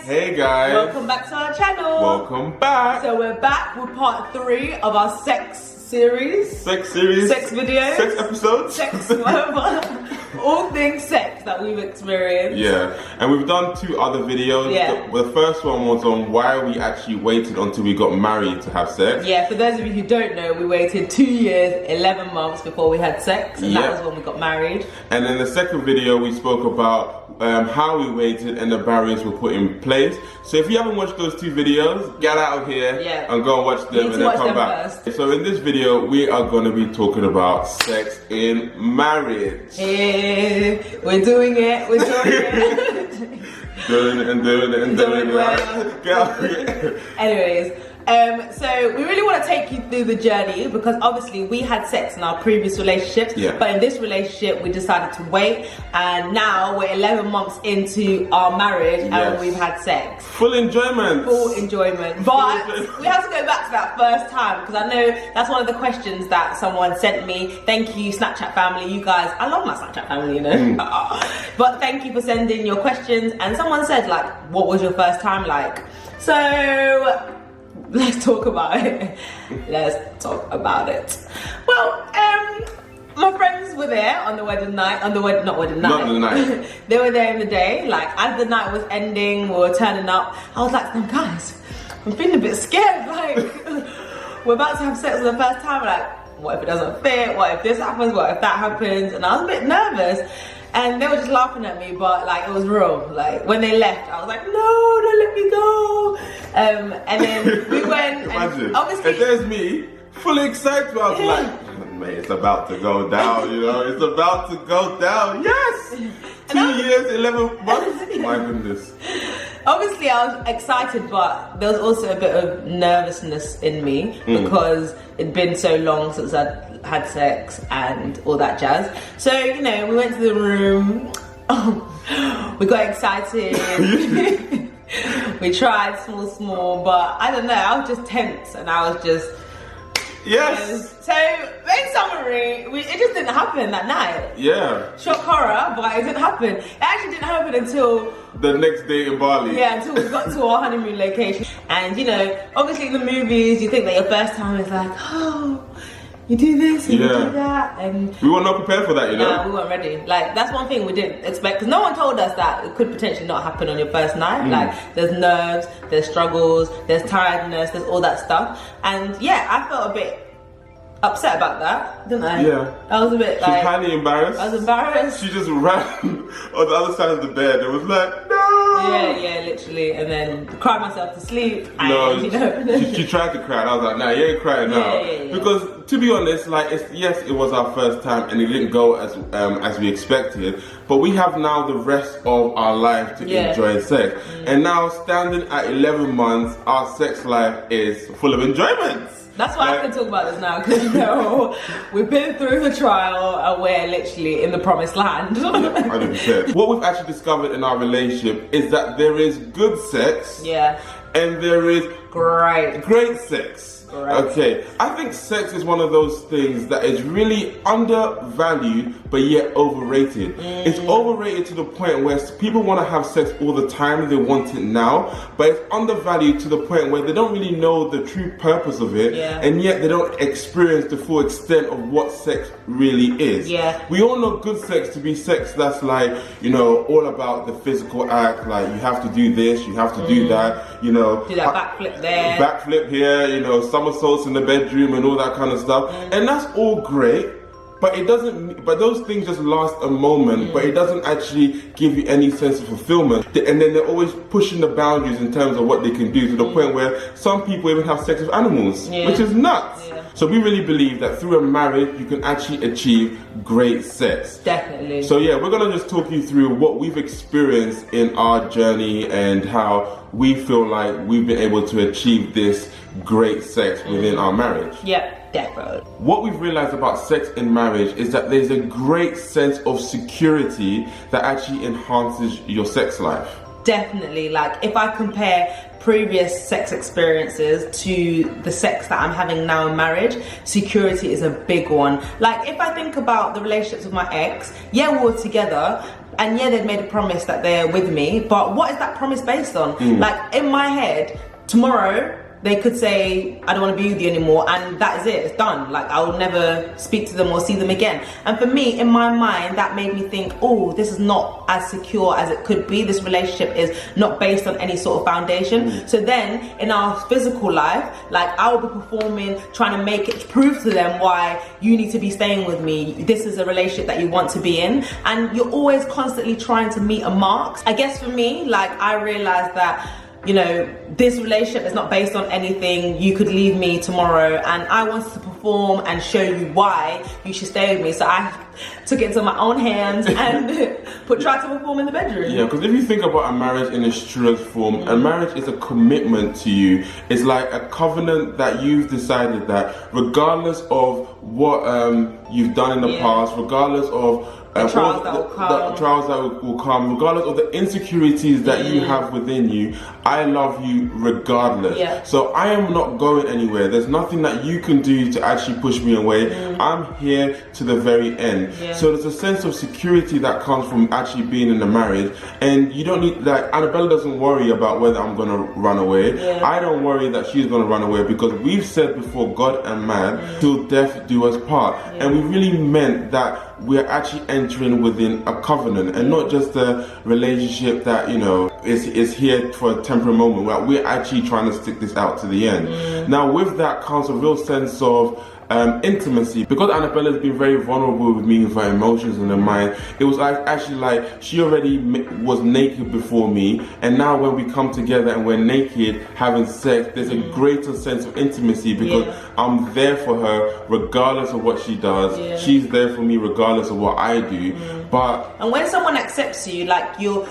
Hey guys! Welcome back to our channel! Welcome back! So we're back with part 3 of our sex series. Sex series? Sex videos? Sex episodes? Sex, whatever. All things sex that we've experienced. Yeah, and we've done 2 other videos. Yeah. The first one was on why we actually waited until we got married to have sex. Yeah, for those of you who don't know, we waited 2 years, 11 months before we had sex, and that was when we got married. And then the second video we spoke about how we waited and the barriers were put in place. So if you haven't watched those 2 videos, get out of here and go and watch them and then come back. First. So in this video, we are going to be talking about sex in marriage. Hey, we're doing it, we're doing it. doing it and doing it and doing it. Well. Get out of here. Anyways, so we really want to take you through the journey because obviously we had sex in our previous relationships, but in this relationship we decided to wait, and now we're 11 months into our marriage and we've had sex. Full enjoyment. Full enjoyment. But we have to go back to that first time because I know that's one of the questions that someone sent me. Thank you, Snapchat family. You guys, I love my Snapchat family, you know. But thank you for sending your questions. And someone said, like, what was your first time like? So let's talk about it. Let's talk about it. Well, my friends were there on the wedding night, not wedding night. They were there in the day. Like, as the night was ending, we were turning up. I was like, guys, I'm feeling a bit scared. Like, we're about to have sex for the first time. Like, what if it doesn't fit? What if this happens? What if that happens? And I was a bit nervous. And they were just laughing at me, but like, it was real. Like, when they left, I was like, no, don't let me go. And then we went. Imagine. And obviously, and there's me, fully excited. I was like, man, it's about to go down, you know? It's about to go down. Yes! 2 years, 11 months. My goodness. Obviously, I was excited, but there was also a bit of nervousness in me because it'd been so long since I'd had sex and all that jazz. So, you know, we went to the room. We got excited. We tried small, but I don't know, I was just tense and I was just... Yes! So, in summary, it just didn't happen that night. Yeah. Shock horror, but it didn't happen. It actually didn't happen until... the next day in Bali. Yeah, until we got to our honeymoon location. And, you know, obviously in the movies, you think that your first time is like, oh, you do this and you do that, and we were not prepared for that, you know? No, we weren't ready. Like, that's one thing we didn't expect, because no one told us that it could potentially not happen on your first night. Like, there's nerves, there's struggles, there's tiredness, there's all that stuff. And yeah, I felt a bit upset about that, didn't I? Yeah. I was a bit She was highly embarrassed. I was embarrassed. She just ran on the other side of the bed and was like, no! Yeah, literally. And then cried myself to sleep. And, no, you know. she tried to cry and I was like, nah, you ain't crying now. Yeah. Because to be honest, like, yes, it was our first time and it didn't go as we expected, but we have now the rest of our life to enjoy sex. And now, standing at 11 months, our sex life is full of enjoyment. That's why I can talk about this now, because, you know, we've been through the trial and we're literally in the promised land. 100%. What we've actually discovered in our relationship is that there is good sex and there is great sex. Okay, I think sex is one of those things that is really undervalued but yet overrated. It's overrated to the point where people want to have sex all the time, they want it now, but it's undervalued to the point where they don't really know the true purpose of it, and yet they don't experience the full extent of what sex really is. We all know good sex to be sex that's like, you know, all about the physical act, like you have to do this, you have to do that, you know. Do that backflip there. Backflip here, you know, somersaults in the bedroom and all that kind of stuff. And that's all great, but it doesn't, but those things just last a moment, but it doesn't actually give you any sense of fulfillment. And then they're always pushing the boundaries in terms of what they can do, to the point where some people even have sex with animals, which is nuts. So we really believe that through a marriage, you can actually achieve great sex. Definitely. So yeah, we're gonna just talk you through what we've experienced in our journey and how we feel like we've been able to achieve this great sex within our marriage. Yep, definitely. What we've realized about sex in marriage is that there's a great sense of security that actually enhances your sex life. Definitely. Like, if I compare previous sex experiences to the sex that I'm having now in marriage, security is a big one. Like, if I think about the relationships with my ex, yeah, we were together, and yeah, they've made a promise that they're with me, but what is that promise based on? Like, in my head, tomorrow they could say, I don't want to be with you anymore, and that is it, it's done. Like, I will never speak to them or see them again. And for me, in my mind, that made me think, oh, this is not as secure as it could be. This relationship is not based on any sort of foundation. So then, in our physical life, like, I will be performing, trying to make it, prove to them why you need to be staying with me. This is a relationship that you want to be in. And you're always constantly trying to meet a mark. I guess for me, like, I realized that, you know, this relationship is not based on anything. You could leave me tomorrow, and I wanted to perform and show you why you should stay with me. So I took it into my own hands and tried to perform in the bedroom. Yeah, because if you think about a marriage in its truest form, a marriage is a commitment to you. It's like a covenant that you've decided that regardless of what you've done in the past, regardless of the trials that will come, regardless of the insecurities that you have within you, I love you regardless. So I am not going anywhere. There's nothing that you can do to actually push me away. I'm here to the very end. So there's a sense of security that comes from actually being in a marriage, and you don't need, like, Annabella doesn't worry about whether I'm gonna run away. I don't worry that she's gonna run away, because we've said before, God and man, till death do us part. And we really meant that we're actually entering within a covenant, and not just a relationship that, you know, is here for a temporary moment. We're actually trying to stick this out to the end. Now, with that comes a real sense of intimacy, because Annabella's been very vulnerable with me, with her emotions and her mind. It was actually like she already was naked before me, and now when we come together and we're naked having sex, there's a greater sense of intimacy, because I'm there for her regardless of what she does. She's there for me regardless of what I do. And when someone accepts you, like you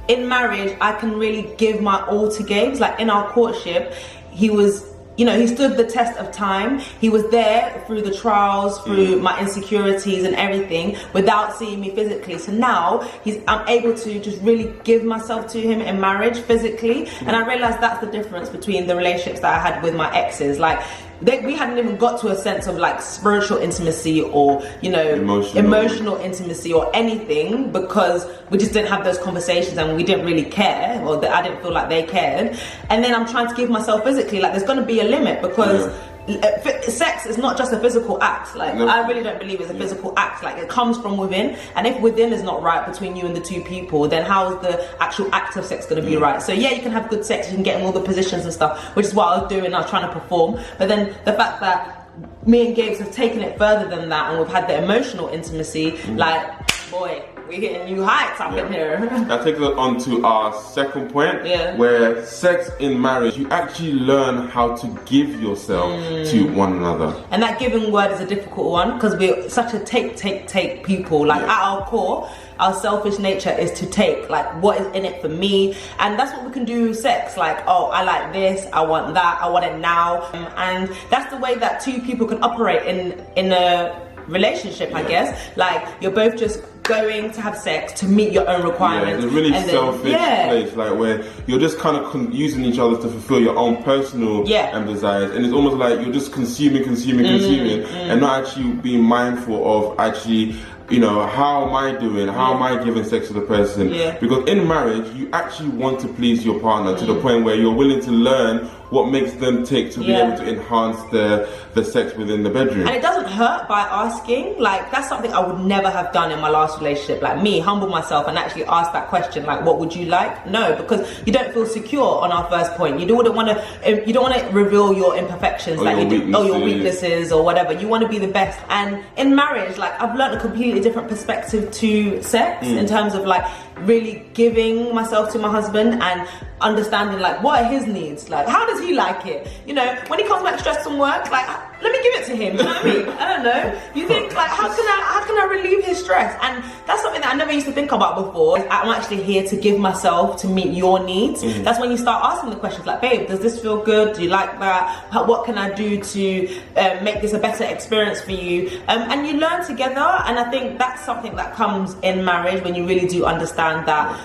in marriage, I can really give my all to Gabes. Like, in our courtship, he was, you know, he stood the test of time. He was there through the trials, through my insecurities and everything, without seeing me physically. So now I'm able to just really give myself to him in marriage physically. And I realized that's the difference between the relationships that I had with my exes. Like, we hadn't even got to a sense of like spiritual intimacy or, you know, emotional intimacy or anything, because we just didn't have those conversations and we didn't really care, or that I didn't feel like they cared. And then I'm trying to give myself physically, like, there's going to be a limit, because sex is not just a physical act. Like, I really don't believe it's a physical act. Like, it comes from within, and if within is not right between you and the two people, then how is the actual act of sex going to be right? So yeah, you can have good sex, you can get in all the positions and stuff, which is what I was doing. I was trying to perform, but then the fact that me and Gabes have taken it further than that, and we've had the emotional intimacy, like, boy, we're hitting new heights up in here. That takes us on to our second point, where sex in marriage, you actually learn how to give yourself to one another. And that giving word is a difficult one, because we're such a take people. Like, at our core, our selfish nature is to take, like, what is in it for me. And that's what we can do with sex. Like, oh, I like this, I want that, I want it now. And that's the way that two people can operate in a relationship, I guess. Like, you're both just going to have sex to meet your own requirements. It's a really selfish place, like, where you're just kind of using each other to fulfill your own personal desires, and it's almost like you're just consuming, and not actually being mindful of actually, you know, how am I doing? How am I giving sex to the person? Because in marriage, you actually want to please your partner to the point where you're willing to learn what makes them tick to be able to enhance the sex within the bedroom. And it doesn't hurt by asking. Like, that's something I would never have done in my last relationship. Like, me, humble myself and actually ask that question, like, what would you like? No, because you don't feel secure on our first point. You don't want to reveal your imperfections, or your weaknesses or whatever. You want to be the best. And in marriage, like, I've learned a completely different perspective to sex, in terms of, like, really giving myself to my husband and understanding, like, what are his needs, like, how does he like it, you know, when he comes back stressed from work, like, let me give it to him, you know what I mean? I don't know, you think, like, how can I relieve his stress? And that's something that I never used to think about before. I'm actually here to give myself to meet your needs. That's when you start asking the questions, like, babe, does this feel good? Do you like that? What can I do to make this a better experience for you? And you learn together, and I think that's something that comes in marriage when you really do understand that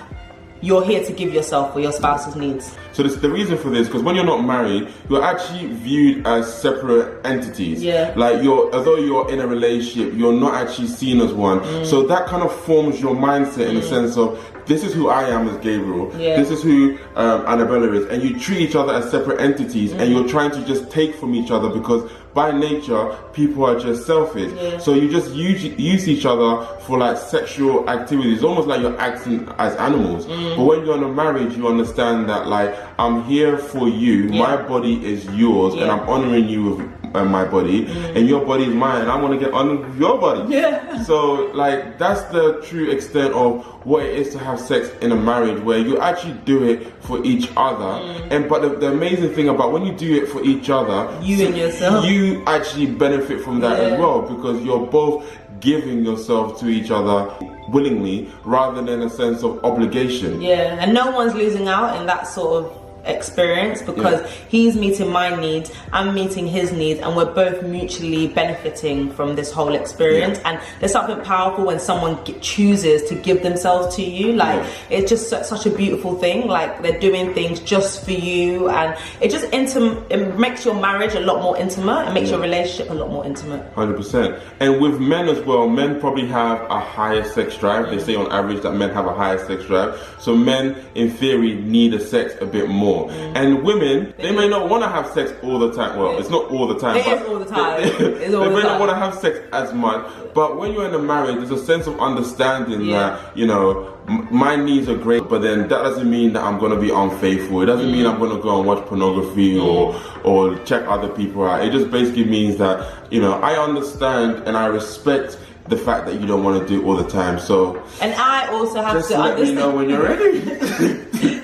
you're here to give yourself for your spouse's needs. So the reason for this, because when you're not married, you're actually viewed as separate entities. Yeah. Like although you're in a relationship, you're not actually seen as one. So that kind of forms your mindset in the sense of, this is who I am as Gabriel. Yeah. This is who Annabella is, and you treat each other as separate entities, and you're trying to just take from each other because by nature people are just selfish. Yeah. So you just use each other for like sexual activities. It's almost like you're acting as animals. But when you're in a marriage, you understand that like, I'm here for you. My body is yours, and I'm honoring you with my body, and your body is mine, and I want to get honored with your body. Yeah. So like, that's the true extent of what it is to have sex in a marriage, where you actually do it for each other. But the amazing thing about when you do it for each other, and yourself, you actually benefit from that as well, because you're both giving yourself to each other willingly rather than a sense of obligation. Yeah, and no one's losing out in that sort of experience, because he's meeting my needs, I'm meeting his needs, and we're both mutually benefiting from this whole experience. And there's something powerful when someone chooses to give themselves to you. Like, it's just such a beautiful thing. Like, they're doing things just for you, and it just it makes your marriage a lot more intimate. It makes your relationship a lot more intimate. 100%. And with men as well, men probably have a higher sex drive. They say on average that men have a higher sex drive. So men, in theory, need a sex a bit more. And women, they may not want to have sex all the time. Well, it's not all the time. It is all the time. They may not want to have sex as much. But when you're in a marriage, there's a sense of understanding that, you know, my needs are great, but then that doesn't mean that I'm going to be unfaithful. It doesn't mean I'm going to go and watch pornography or check other people out. It just basically means that, you know, I understand and I respect the fact that you don't want to do it all the time. So, and I also have just to let understand. me know when you're ready.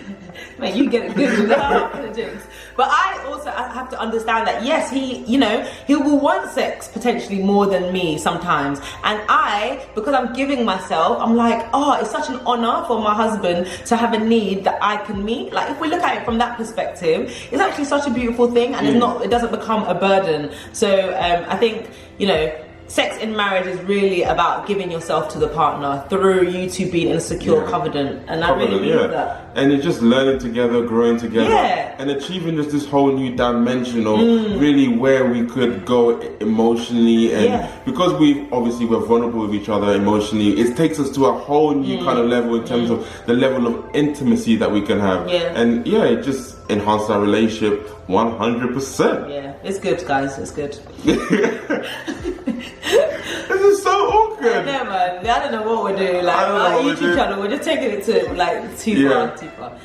Man, you get it good without the jokes. But I also have to understand that yes, he will want sex potentially more than me sometimes. And because I'm giving myself, I'm like, oh, it's such an honor for my husband to have a need that I can meet. Like, if we look at it from that perspective, it's actually such a beautiful thing, and it doesn't become a burden. So I think, you know, sex in marriage is really about giving yourself to the partner through you two being in a secure covenant. And I really believe that. And it's just learning together, growing together, and achieving just this whole new dimension of really where we could go emotionally. And because we're vulnerable with each other emotionally, it takes us to a whole new kind of level in terms of the level of intimacy that we can have. And it just enhanced our relationship 100%. Yeah, it's good, guys. It's good. This is so awkward. I know, man. I don't know what we're doing. Like, our YouTube channel, we're just taking it to like too far.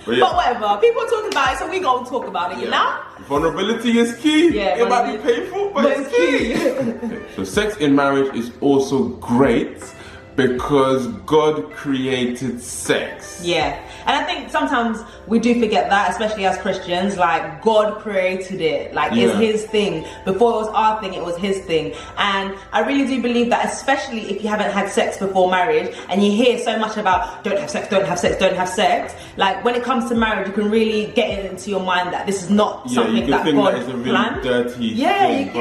But whatever. People are talking about it, so we gonna talk about it. You know. Vulnerability is key. It might be painful, but it's key. So sex in marriage is also great because God created sex. Yeah. And I think sometimes we do forget that, especially as Christians. Like, God created it. Like, it's his thing. Before it was our thing, it was his thing. And I really do believe that, especially if you haven't had sex before marriage, and you hear so much about don't have sex, don't have sex, don't have sex. Like, when it comes to marriage, you can really get it into your mind that this is not something that God is a really planned. Dirty thing,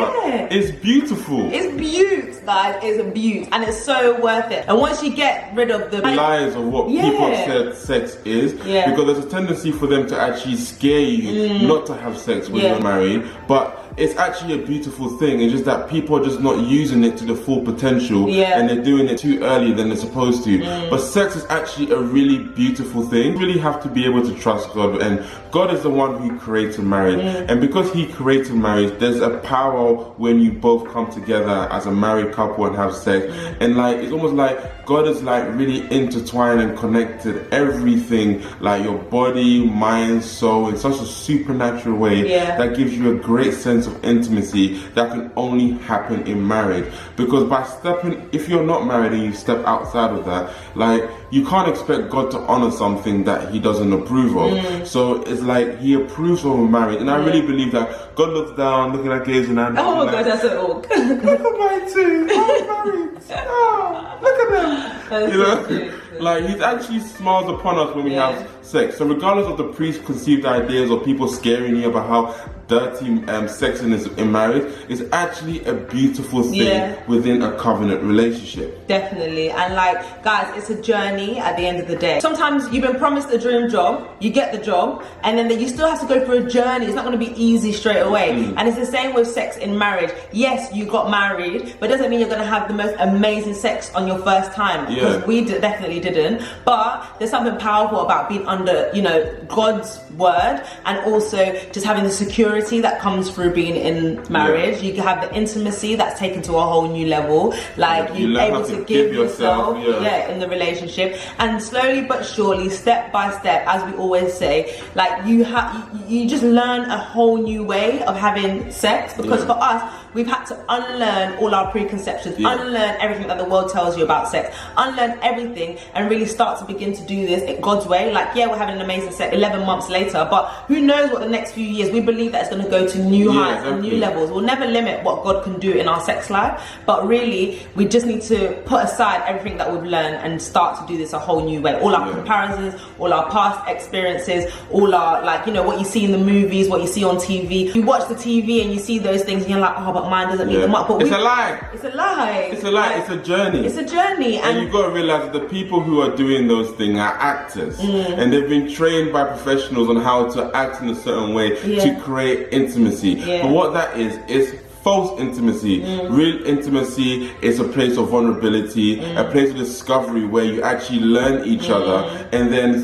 it's beautiful. It's beaut, guys. It's a beaut. And it's so worth it. And once you get rid of the lies of what people have said sex is, because there's a tendency for them to actually scare you not to have sex when you're married, but it's actually a beautiful thing. It's just that people are just not using it to the full potential, and they're doing it too early than they're supposed to. But sex is actually a really beautiful thing. You really have to be able to trust God, and God is the one who created marriage. And because he created marriage, there's a power when you both come together as a married couple and have sex. And like, it's almost like God is like really intertwined and connected everything, like your body, mind, soul, in such a supernatural way that gives you a great sense of intimacy that can only happen in marriage. Because if you're not married and you step outside of that, like, you can't expect God to honor something that he doesn't approve of. So it's like he approves of a marriage, and I really believe that God looks down, looking at Gabes and Anna. Oh my God, that's so awkward. Look at my two, I'm married. Oh, look at them. You know, like, he actually smiles upon us when we have sex. So regardless of the preconceived ideas or people scaring you about how dirty sexing is in marriage, is actually a beautiful thing within a covenant relationship. Definitely. And like, guys, it's a journey at the end of the day. Sometimes you've been promised a dream job, you get the job, and then you still have to go through a journey. It's not going to be easy straight away. And it's the same with sex in marriage. Yes, you got married, but it doesn't mean you're going to have the most amazing sex on your first time, because we definitely didn't. But there's something powerful about being under, you know, God's word, and also just having the security that comes through being in marriage. You can have the intimacy that's taken to a whole new level. Like, you're able to give yourself in the relationship, and slowly but surely, step by step, as we always say, like, you just learn a whole new way of having sex, because for us, we've had to unlearn all our preconceptions, unlearn everything that the world tells you about sex, unlearn everything, and really start to begin to do this God's way. Like, we're having an amazing sex 11 months later, but who knows what the next few years, we believe that it's going to go to new heights and new levels. We'll never limit what God can do in our sex life, but really, we just need to put aside everything that we've learned and start to do this a whole new way. All our comparisons, all our past experiences, all our, like, you know, what you see in the movies, what you see on TV. You watch the TV and you see those things and you're like, oh, but mine doesn't mean them up. But it's a lie. It's a lie. It's a lie. Like, it's a journey. It's a journey. And you've got to realize that the people who are doing those things are actors. And they've been trained by professionals on how to act in a certain way to create intimacy. But what that is false intimacy. Real intimacy is a place of vulnerability, a place of discovery where you actually learn each other, and then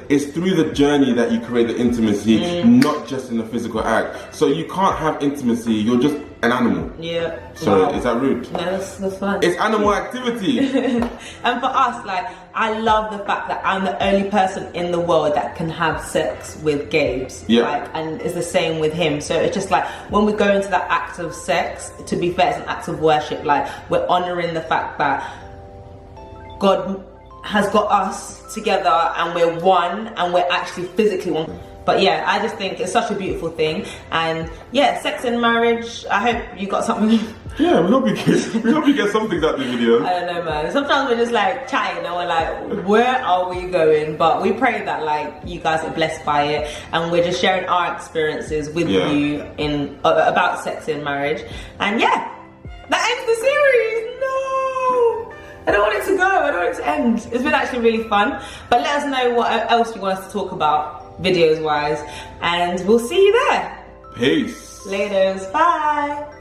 it's through the journey that you create the intimacy, not just in the physical act. So you can't have intimacy, you're just an animal. Sorry, is that rude? No, that's fun. It's animal activity. And for us, like, I love the fact that I'm the only person in the world that can have sex with Gabes. Like, and it's the same with him. So it's just like, when we go into that act of sex, to be fair, it's an act of worship. Like, we're honoring the fact that God has got us together and we're one, and we're actually physically one. But yeah, I just think it's such a beautiful thing. And yeah, sex in marriage, I hope you got something. Yeah, we hope you get something out of the video. I don't know, man. Sometimes we're just like chatting and we're like, where are we going? But we pray that, like, you guys are blessed by it, and we're just sharing our experiences with you about sex in marriage. And yeah, that ends the series. No, I don't want it to go. I don't want it to end. It's been actually really fun. But let us know what else you want us to talk about, videos wise, and we'll see you there. Peace. Laters. Bye.